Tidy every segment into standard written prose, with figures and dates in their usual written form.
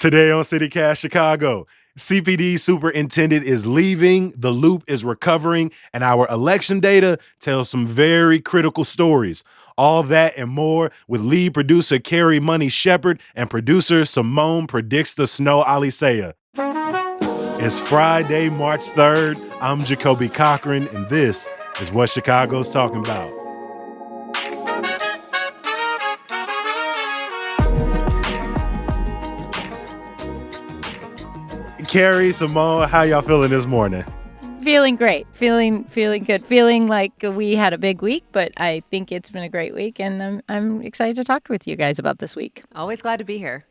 Today on CityCast Chicago, CPD superintendent is leaving, the loop is recovering, and our election data tells some very critical stories. All that and more with lead producer Carrie Money Shepherd and producer Simone Predicts the Snow Alisea. It's Friday, March 3rd. I'm Jacoby Cochran, and this is what Chicago's talking about. Carrie, Simone, how y'all feeling this morning? Feeling great. Feeling good. Feeling like we had a big week, but I think it's been a great week, and I'm excited to talk with you guys about this week. Always glad to be here.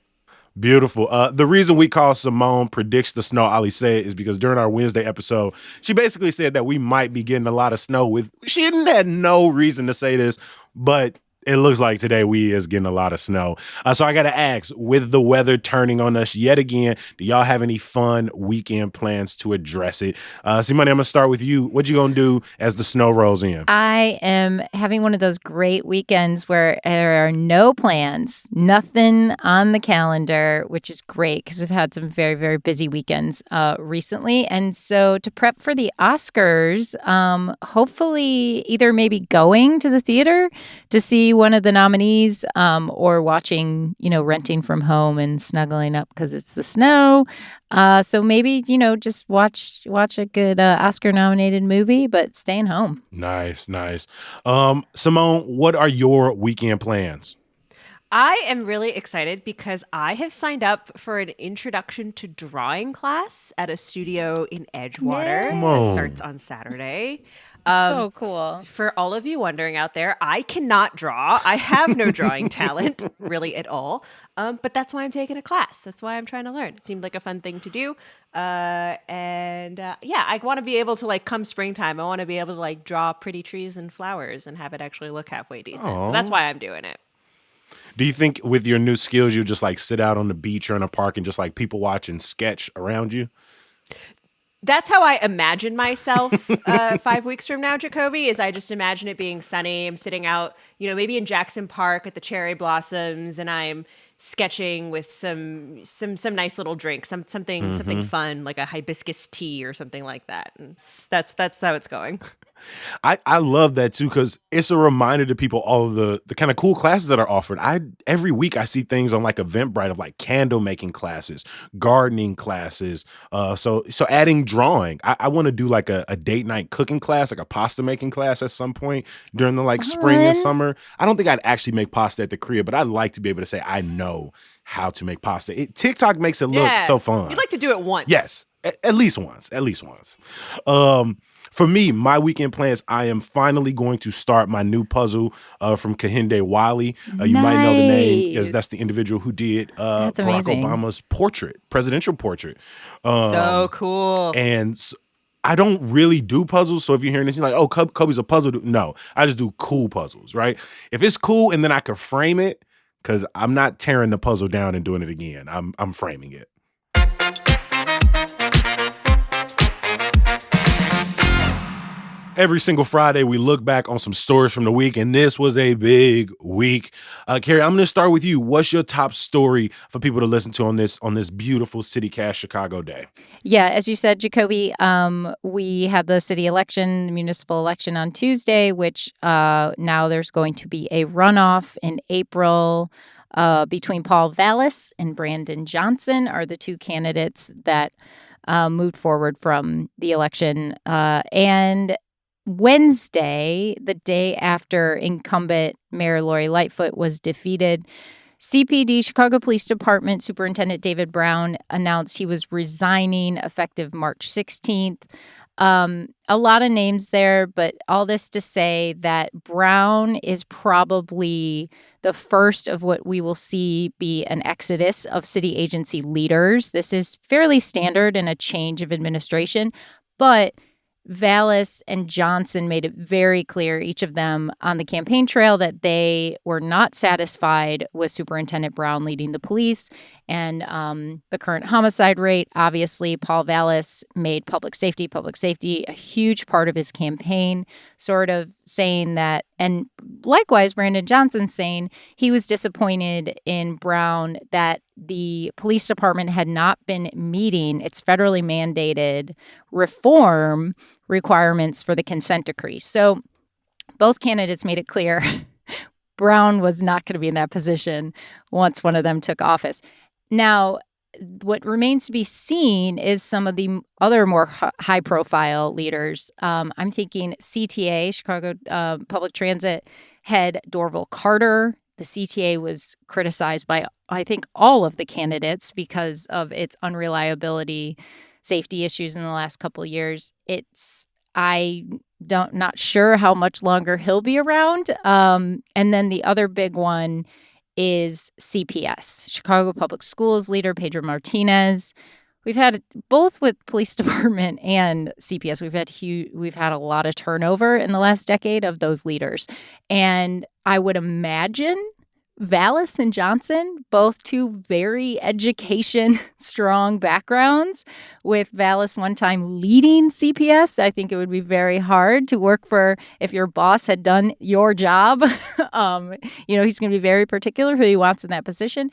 Beautiful. The reason we call Simone Predicts the Snow Alisea is because during our Wednesday episode, she basically said that we might be getting a lot of snow. She had no reason to say this, but it looks like today we is getting a lot of snow. So I got to ask, with the weather turning on us yet again, do y'all have any fun weekend plans to address it? Simone, I'm going to start with you. What you going to do as the snow rolls in? I am having one of those great weekends where there are no plans, nothing on the calendar, which is great because I've had some very, very busy weekends recently. And so to prep for the Oscars, hopefully either maybe going to the theater to see one of the nominees or watching, renting from home and snuggling up because it's the snow. So maybe, just watch a good Oscar-nominated movie, but staying home. Nice. Simone, what are your weekend plans? I am really excited because I have signed up for an introduction to drawing class at a studio in Edgewater. Come on. That starts on Saturday. So cool. For all of you wondering out there, I cannot draw. I have no drawing talent really at all. But that's why I'm taking a class. That's why I'm trying to learn. It seemed like a fun thing to do. I want to be able to, come springtime, I want to be able to, draw pretty trees and flowers and have it actually look halfway decent. Aww. So that's why I'm doing it. Do you think with your new skills, you just sit out on the beach or in a park and just people watch and sketch around you? That's how I imagine myself 5 weeks from now, Jacoby, is I just imagine it being sunny. I'm sitting out, maybe in Jackson Park at the cherry blossoms, and I'm sketching with some nice little drink, something fun, like a hibiscus tea or something like that. And that's how it's going. I love that too, because it's a reminder to people all of the kind of cool classes that are offered. Every week I see things on Eventbrite of candle making classes, gardening classes. So adding drawing. I want to do a date night cooking class, a pasta making class at some point during the spring and summer. I don't think I'd actually make pasta at the crib, but I'd like to be able to say I know how to make pasta. TikTok makes it look so fun. You'd like to do it once. Yes, at least once. For me, my weekend plans, I am finally going to start my new puzzle from Kehinde Wiley. You might know the name because that's the individual who did Barack Obama's presidential portrait. So cool. And I don't really do puzzles. So if you're hearing this, you're like, oh, Kobe's a puzzle dude. No, I just do cool puzzles, right? If it's cool and then I can frame it, because I'm not tearing the puzzle down and doing it again. I'm framing it. Every single Friday, we look back on some stories from the week, and this was a big week. Carrie, I'm going to start with you. What's your top story for people to listen to on this beautiful CityCast Chicago day? Yeah, as you said, Jacoby, we had the city election, the municipal election on Tuesday, which now there's going to be a runoff in April between Paul Vallas and Brandon Johnson are the two candidates that moved forward from the election. And Wednesday, the day after incumbent Mayor Lori Lightfoot was defeated, CPD, Chicago Police Department Superintendent David Brown announced he was resigning effective March 16th. A lot of names there, but all this to say that Brown is probably the first of what we will see be an exodus of city agency leaders. This is fairly standard in a change of administration, but Vallas and Johnson made it very clear, each of them on the campaign trail, that they were not satisfied with Superintendent Brown leading the police and the current homicide rate. Obviously, Paul Vallas made public safety a huge part of his campaign, sort of saying that And likewise, Brandon Johnson saying he was disappointed in Brown that the police department had not been meeting its federally mandated reform requirements for the consent decree. So both candidates made it clear Brown was not going to be in that position once one of them took office. Now, what remains to be seen is some of the other more high-profile leaders. I'm thinking CTA, Chicago Public Transit head Dorval Carter. The CTA was criticized by, I think, all of the candidates because of its unreliability, safety issues in the last couple of years. Not sure how much longer he'll be around. And then the other big one is CPS, Chicago Public Schools leader Pedro Martinez. We've had both with police department and CPS. We've had a lot of turnover in the last decade of those leaders, and I would imagine Vallas and Johnson, both two very education strong backgrounds. With Vallas one time leading CPS, I think it would be very hard to work for if your boss had done your job. He's going to be very particular who he wants in that position.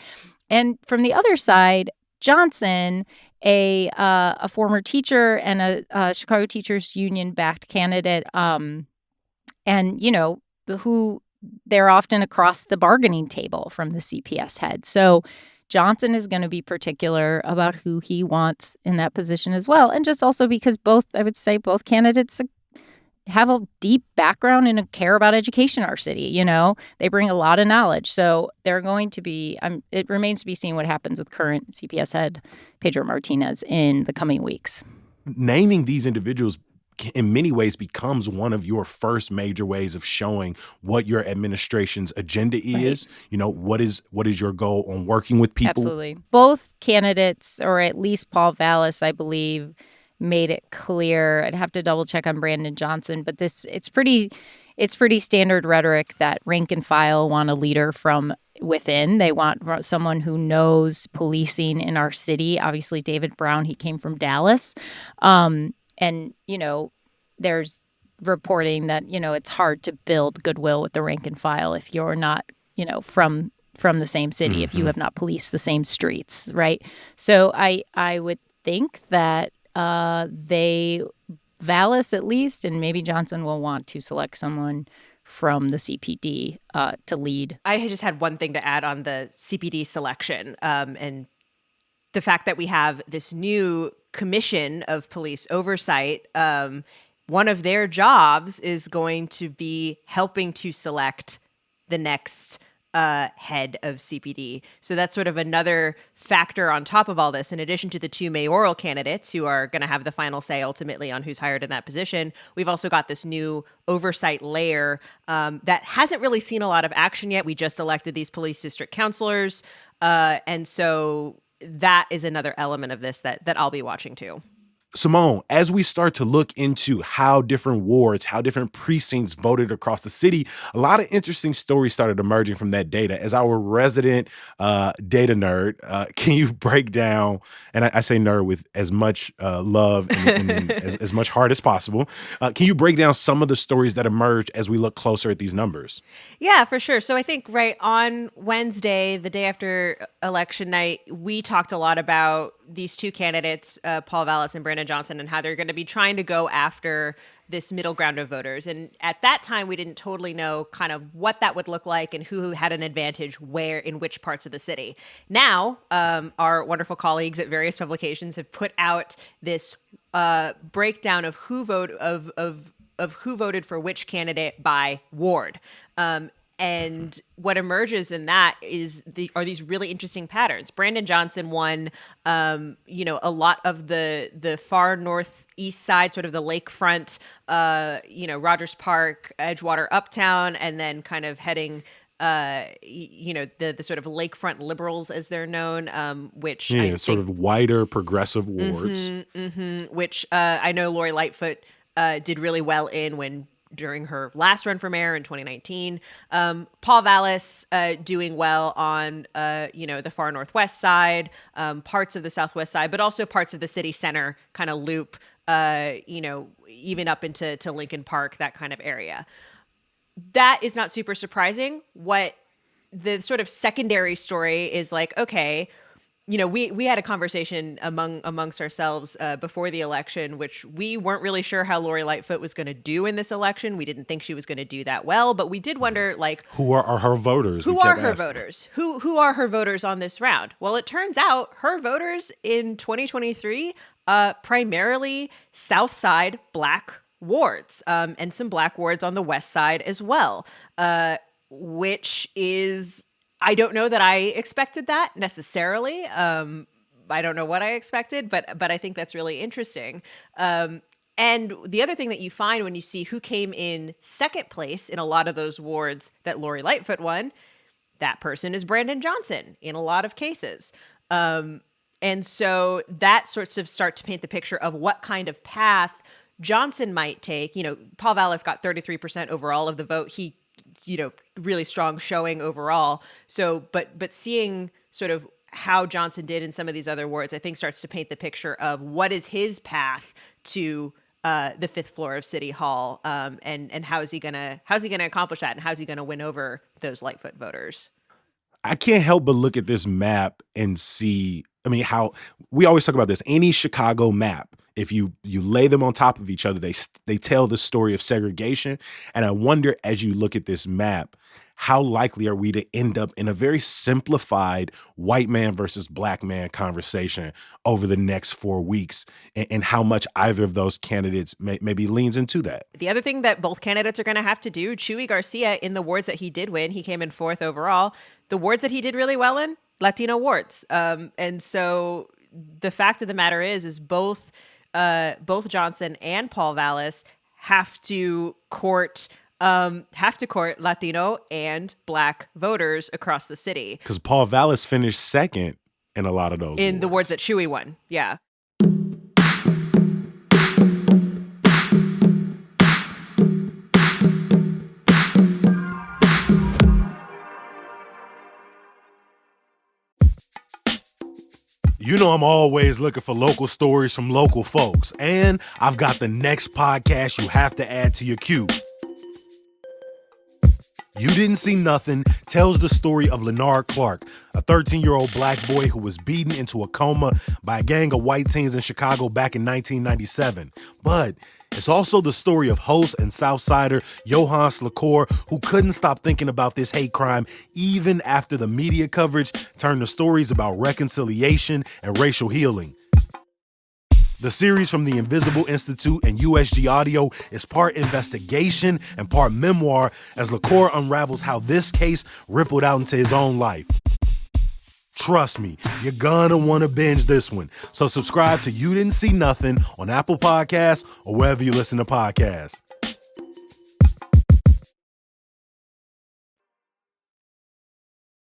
And from the other side, Johnson, a former teacher and a Chicago Teachers Union backed candidate, who they're often across the bargaining table from the CPS head. So Johnson is going to be particular about who he wants in that position as well. And just also because both candidates have a deep background and care about education in our city. They bring a lot of knowledge. So they're going to be, it remains to be seen what happens with current CPS head Pedro Martinez in the coming weeks. Naming these individuals in many ways becomes one of your first major ways of showing what your administration's agenda is. Right. What is your goal on working with people? Absolutely. Both candidates, or at least Paul Vallas, I believe, made it clear. I'd have to double check on Brandon Johnson, but it's pretty standard rhetoric that rank and file want a leader from within. They want someone who knows policing in our city. Obviously, David Brown, he came from Dallas. And, there's reporting that, it's hard to build goodwill with the rank and file if you're not, from the same city, mm-hmm. if you have not policed the same streets, right? So I would think that Vallas at least, and maybe Johnson will want to select someone from the CPD to lead. I just had one thing to add on the CPD selection, and the fact that we have this new commission of police oversight. One of their jobs is going to be helping to select the next head of CPD. So that's sort of another factor on top of all this. In addition to the two mayoral candidates who are going to have the final say ultimately on who's hired in that position, we've also got this new oversight layer that hasn't really seen a lot of action yet. We just elected these police district counselors. And so that is another element of this that I'll be watching too. Simone, as we start to look into how different wards, how different precincts voted across the city, a lot of interesting stories started emerging from that data. As our resident data nerd, can you break down, and I say nerd with as much love and as much heart as possible, can you break down some of the stories that emerged as we look closer at these numbers? Yeah, for sure. So I think right on Wednesday, the day after election night, we talked a lot about these two candidates, Paul Vallas and Brandon Johnson, and how they're going to be trying to go after this middle ground of voters. And at that time, we didn't totally know kind of what that would look like and who had an advantage where in which parts of the city. Now, our wonderful colleagues at various publications have put out this breakdown of who who voted for which candidate by ward. And what emerges in that are these really interesting patterns. Brandon Johnson won, a lot of the far northeast side, sort of the lakefront, Rogers Park, Edgewater, Uptown, and then kind of heading, the sort of lakefront liberals as they're known, which sort of wider progressive wards, which I know Lori Lightfoot did really well in during her last run for mayor in 2019. Paul Vallas doing well on, the far northwest side, parts of the southwest side, but also parts of the city center kind of loop, even up into Lincoln Park, that kind of area. that is not super surprising. What the sort of secondary story is like, okay, we had a conversation amongst ourselves before the election, which we weren't really sure how Lori Lightfoot was going to do in this election. We didn't think she was going to do that well, but we did wonder, like, who are her voters? Who are her voters? Who are her voters on this round? Well, it turns out her voters in 2023, primarily South Side Black wards, and some Black wards on the West Side as well, which is, I don't know that I expected that necessarily. I don't know what I expected, but I think that's really interesting. And the other thing that you find when you see who came in second place in a lot of those wards that Lori Lightfoot won, that person is Brandon Johnson in a lot of cases. And so that sorts of start to paint the picture of what kind of path Johnson might take. Paul Vallas got 33% overall of the vote. He, really strong showing overall. So, but seeing sort of how Johnson did in some of these other wards, I think starts to paint the picture of what is his path to the fifth floor of City Hall, and how's he gonna accomplish that, and how's he gonna win over those Lightfoot voters? I can't help but look at this map and see, how we always talk about this. Any Chicago map, if you lay them on top of each other, they tell the story of segregation. And I wonder, as you look at this map, how likely are we to end up in a very simplified white man versus black man conversation over the next 4 weeks, and how much either of those candidates maybe leans into that? The other thing that both candidates are going to have to do, Chuy Garcia, in the wards that he did win, he came in fourth overall. The wards that he did really well in, Latino wards. And so the fact of the matter is both Johnson and Paul Vallas have to court Latino and Black voters across the city. Because Paul Vallas finished second in a lot of those in the wards that Chuy won. Yeah. I'm always looking for local stories from local folks, and I've got the next podcast you have to add to your queue. You Didn't See Nothing tells the story of Leonard Clark, a 13-year-old black boy who was beaten into a coma by a gang of white teens in Chicago back in 1997. But it's also the story of host and Southsider Johannes LaCour, who couldn't stop thinking about this hate crime even after the media coverage turned to stories about reconciliation and racial healing. The series from the Invisible Institute and USG Audio is part investigation and part memoir as LaCour unravels how this case rippled out into his own life. Trust me, you're gonna want to binge this one. So subscribe to You Didn't See Nothing on Apple Podcasts or wherever you listen to podcasts.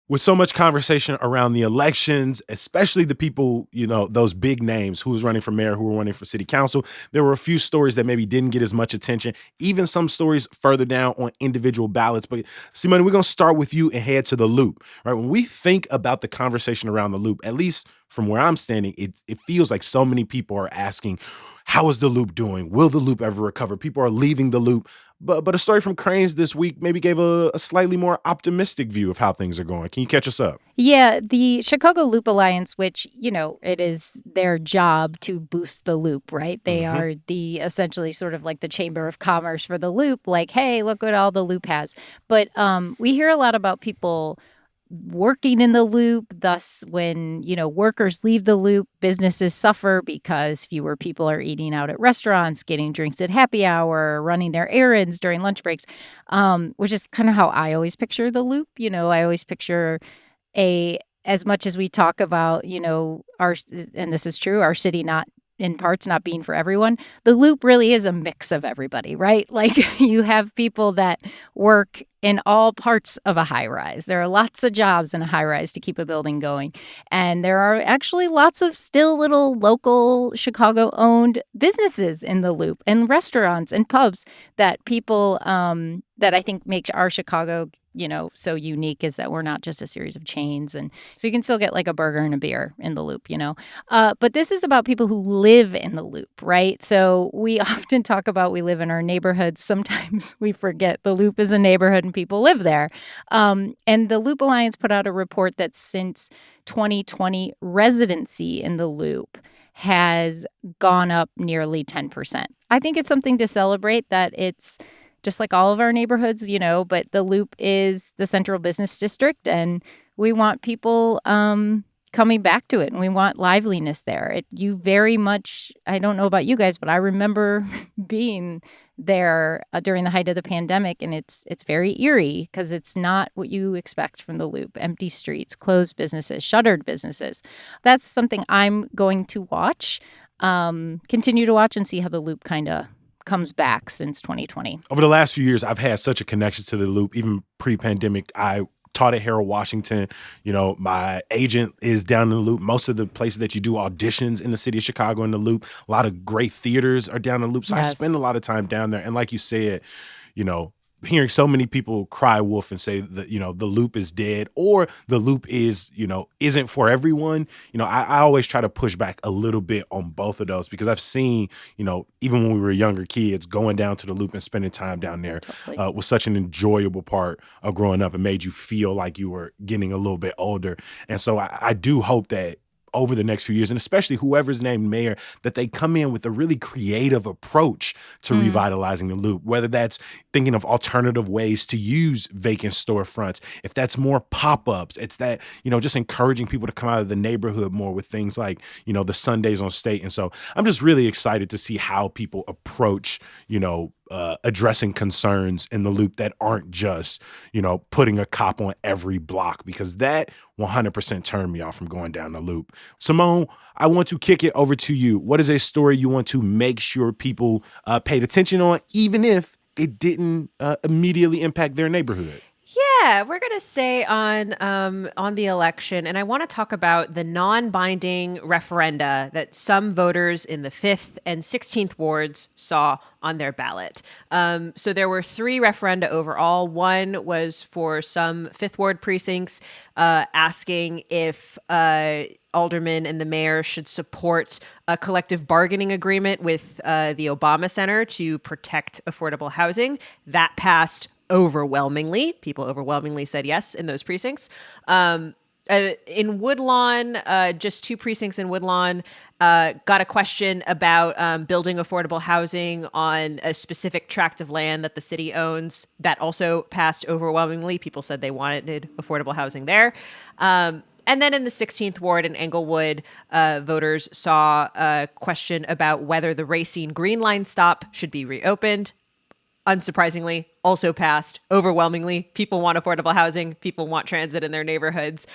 With so much conversation around the elections, especially the people, those big names, who was running for mayor, who were running for city council, there were a few stories that maybe didn't get as much attention, even some stories further down on individual ballots. But Simone, we're going to start with you and head to the Loop, right? When we think about the conversation around the Loop, at least from where I'm standing, it feels like so many people are asking, how is the Loop doing? Will the Loop ever recover? People are leaving the Loop. But a story from Crain's this week maybe gave a slightly more optimistic view of how things are going. Can you catch us up? Yeah, the Chicago Loop Alliance, which, it is their job to boost the Loop, right? They are essentially sort of like the Chamber of Commerce for the Loop, like, hey, look what all the Loop has. But we hear a lot about people working in the Loop. Thus, when, workers leave the Loop, businesses suffer because fewer people are eating out at restaurants, getting drinks at happy hour, running their errands during lunch breaks, which is kind of how I always picture the Loop. I always picture as much as we talk about, and this is true, our city not in parts not being for everyone, the Loop really is a mix of everybody, right? Like you have people that work in all parts of a high rise. There are lots of jobs in a high rise to keep a building going. And there are actually lots of still little local Chicago-owned businesses in the Loop and restaurants and pubs that people that I think make our Chicago, so unique, is that we're not just a series of chains. And so you can still get like a burger and a beer in the Loop, But this is about people who live in the Loop, right? So we often talk about we live in our neighborhoods. Sometimes we forget the Loop is a neighborhood and people live there. And the Loop Alliance put out a report that since 2020, residency in the Loop has gone up nearly 10%. I think it's something to celebrate, that it's just like all of our neighborhoods, but the Loop is the central business district, and we want people coming back to it, and we want liveliness there. You very much, I don't know about you guys, but I remember being there during the height of the pandemic, and it's very eerie because it's not what you expect from the Loop. Empty streets, closed businesses, shuttered businesses. That's something I'm going to watch, continue to watch, and see how the Loop kind of comes back since 2020. Over the last few years, I've had such a connection to the Loop. Even pre-pandemic, I taught at Harold Washington. My agent is down in the Loop. Most of the places that you do auditions in the city of Chicago in the Loop, a lot of great theaters are down in the Loop. So yes. I spend a lot of time down there. And like you said, hearing so many people cry wolf and say that, the Loop is dead, or the Loop is, isn't for everyone. I always try to push back a little bit on both of those, because I've seen, even when we were younger kids, going down to the Loop and spending time down there was such an enjoyable part of growing up and made you feel like you were getting a little bit older. And so I do hope that over the next few years, and especially whoever's named mayor, that they come in with a really creative approach to revitalizing the Loop, whether that's thinking of alternative ways to use vacant storefronts, if that's more pop-ups, it's that, just encouraging people to come out of the neighborhood more with things like, the Sundays on State. And so I'm just really excited to see how people approach, addressing concerns in the Loop that aren't just, putting a cop on every block, because that 100% turned me off from going down the Loop. Simone, I want to kick it over to you. What is a story you want to make sure people paid attention on, even if it didn't immediately impact their neighborhood? Yeah, we're going to stay on the election, and I want to talk about the non-binding referenda that some voters in the 5th and 16th wards saw on their ballot. So there were 3 referenda overall. One was for some 5th ward precincts, asking if aldermen and the mayor should support a collective bargaining agreement with the Obama Center to protect affordable housing. That passed overwhelmingly. People overwhelmingly said yes in those precincts. In Woodlawn, just 2 precincts in Woodlawn, got a question about building affordable housing on a specific tract of land that the city owns. That also passed overwhelmingly. People said they wanted affordable housing there. And then in the 16th ward in Englewood, voters saw a question about whether the Racine Green Line stop should be reopened. Unsurprisingly, also passed overwhelmingly. People want affordable housing. People want transit in their neighborhoods.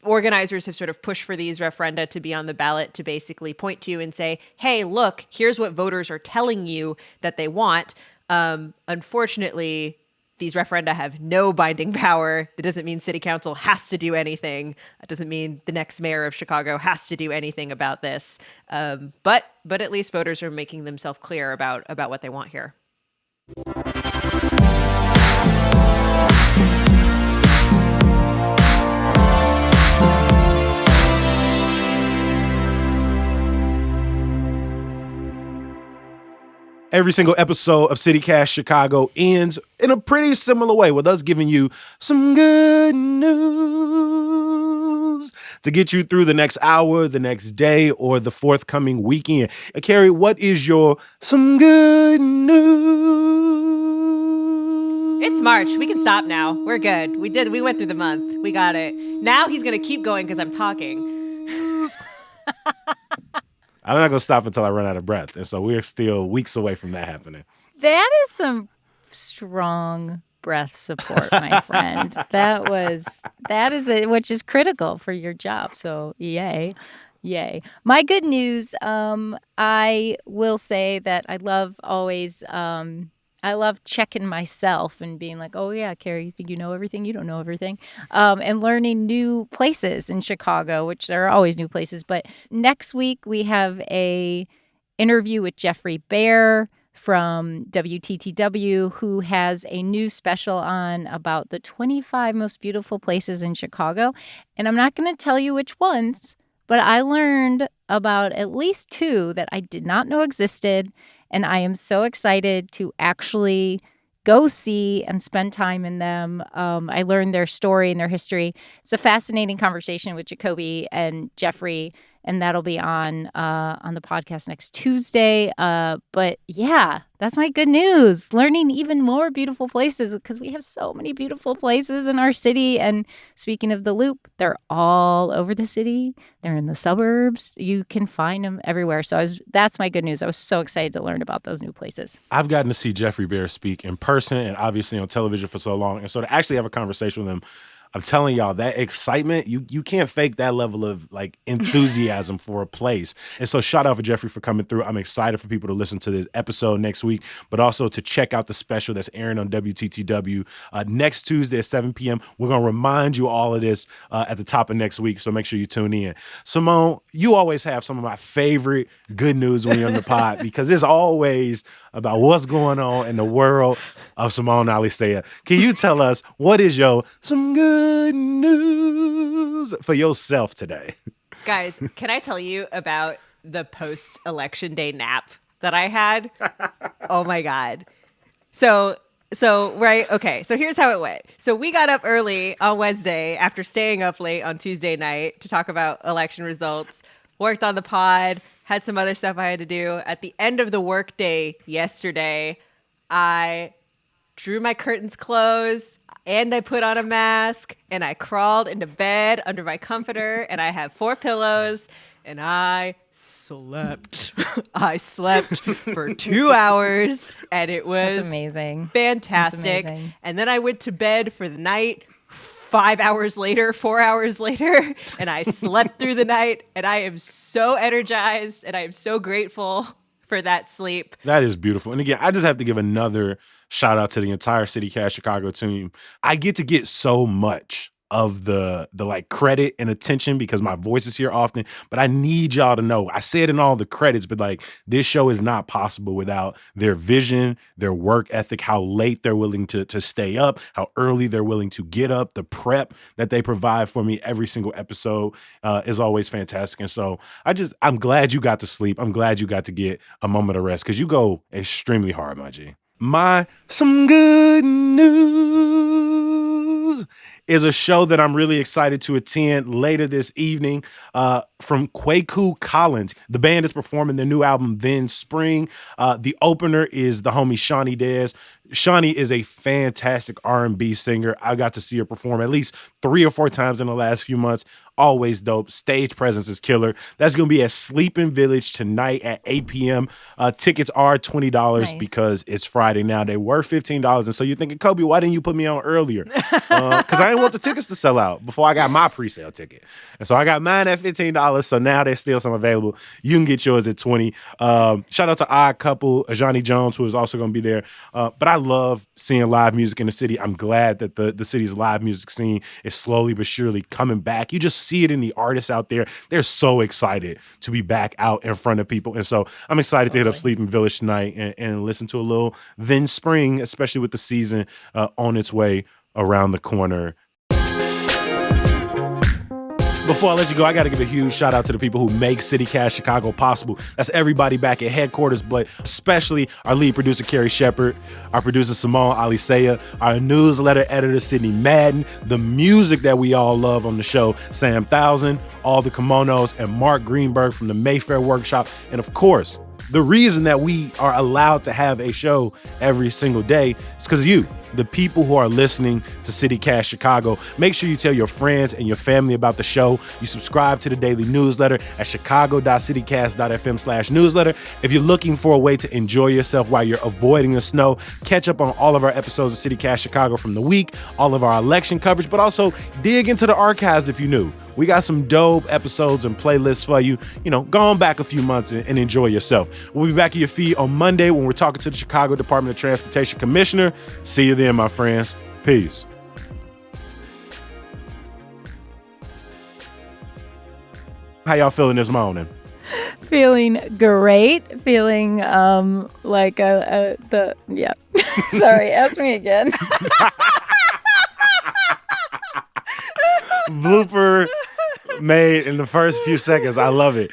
Organizers have sort of pushed for these referenda to be on the ballot to basically point to and say, hey, look, here's what voters are telling you that they want. Unfortunately, these referenda have no binding power. That doesn't mean city council has to do anything. That doesn't mean the next mayor of Chicago has to do anything about this. But at least voters are making themselves clear about what they want here. Every single episode of CityCast Chicago ends in a pretty similar way, with us giving you some good news to get you through the next hour, the next day, or the forthcoming weekend. And Carrie, what is your some good news? It's March. We can stop now. We're good. We went through the month. We got it. Now he's going to keep going because I'm talking. I'm not going to stop until I run out of breath. And so we're still weeks away from that happening. That is some strong breath support, my friend. That is it, which is critical for your job. So yay. My good news, I will say that I love always, I I love checking myself and being like, oh, yeah, Carrie, you think you know everything? You don't know everything. And learning new places in Chicago, which there are always new places. But next week, we have a interview with Jeffrey Bear from WTTW, who has a new special on about the 25 most beautiful places in Chicago. And I'm not going to tell you which ones, but I learned about at least 2 that I did not know existed. And I am so excited to actually go see and spend time in them. I learned their story and their history. It's a fascinating conversation with Jacoby and Jeffrey, and that'll be on the podcast next Tuesday. But yeah, that's my good news. Learning even more beautiful places, because we have so many beautiful places in our city. And speaking of the Loop, they're all over the city. They're in the suburbs. You can find them everywhere. So that's my good news. I was so excited to learn about those new places. I've gotten to see Jeffrey Bear speak in person and obviously on television for so long. And so to actually have a conversation with him, I'm telling y'all, that excitement, you can't fake that level of like enthusiasm for a place. And so shout out for Jeffrey for coming through. I'm excited for people to listen to this episode next week, but also to check out the special that's airing on WTTW next Tuesday at 7 p.m. We're going to remind you all of this at the top of next week, so make sure you tune in. Simone, you always have some of my favorite good news when you're on the pod, because it's always about what's going on in the world of Simone Alicea. Can you tell us what is some good news for yourself today? Guys, can I tell you about the post-election day nap that I had? Oh my God. So right, okay, so here's how it went. So we got up early on Wednesday after staying up late on Tuesday night to talk about election results, worked on the pod, had some other stuff I had to do. At the end of the workday yesterday, I drew my curtains closed and I put on a mask and I crawled into bed under my comforter and I have 4 pillows and I slept. I slept for 2 hours and it was That's amazing. Fantastic. That's amazing. And then I went to bed for the night 4 hours later, and I slept through the night, and I am so energized, and I am so grateful for that sleep. That is beautiful. And again, I just have to give another shout out to the entire CityCast Chicago team. I get so much of the like credit and attention because my voice is here often, but I need y'all to know, I said in all the credits, but like this show is not possible without their vision, their work ethic, how late they're willing to stay up, how early they're willing to get up, the prep that they provide for me every single episode is always fantastic. And so I'm glad you got to sleep. I'm glad you got to get a moment of rest, because you go extremely hard, my G. Some good news is a show that I'm really excited to attend later this evening from Kwaku Collins. The band is performing their new album, Then Spring. The opener is the homie Shawnee Dez. Shawnee is a fantastic R&B singer. I got to see her perform at least 3 or 4 times in the last few months. Always dope. Stage presence is killer. That's going to be at Sleeping Village tonight at 8 p.m. Tickets are $20 because it's Friday now. They were $15. And so you're thinking, Kobe, why didn't you put me on earlier? Because I didn't want the tickets to sell out before I got my pre-sale ticket. And so I got mine at $15. So now there's still some available. You can get yours at $20. Shout out to Odd Couple, Ajani Jones, who is also going to be there. But I love seeing live music in the city. I'm glad that the city's live music scene is slowly but surely coming back. You just see it in the artists out there. They're so excited to be back out in front of people. And so I'm excited to hit up Sleeping Village tonight and listen to a little Then Spring, especially with the season on its way around the corner. Before I let you go, I got to give a huge shout out to the people who make CityCast Chicago possible. That's everybody back at headquarters, but especially our lead producer, Carrie Shepard, our producer, Simone Alicea, our newsletter editor, Sydney Madden, the music that we all love on the show, Sam Thousand, all the kimonos, and Mark Greenberg from the Mayfair Workshop. And of course, the reason that we are allowed to have a show every single day is because of you, the people who are listening to CityCast Chicago. Make sure you tell your friends and your family about the show. You subscribe to the daily newsletter at chicago.citycast.fm/newsletter. If you're looking for a way to enjoy yourself while you're avoiding the snow, catch up on all of our episodes of CityCast Chicago from the week, all of our election coverage, but also dig into the archives if you're new. We got some dope episodes and playlists for you. Go on back a few months and enjoy yourself. We'll be back in your feed on Monday when we're talking to the Chicago Department of Transportation Commissioner. See you then, my friends. Peace. How y'all feeling this morning? Feeling great. Feeling like yeah. Sorry, ask me again. Blooper made in the first few seconds. I love it.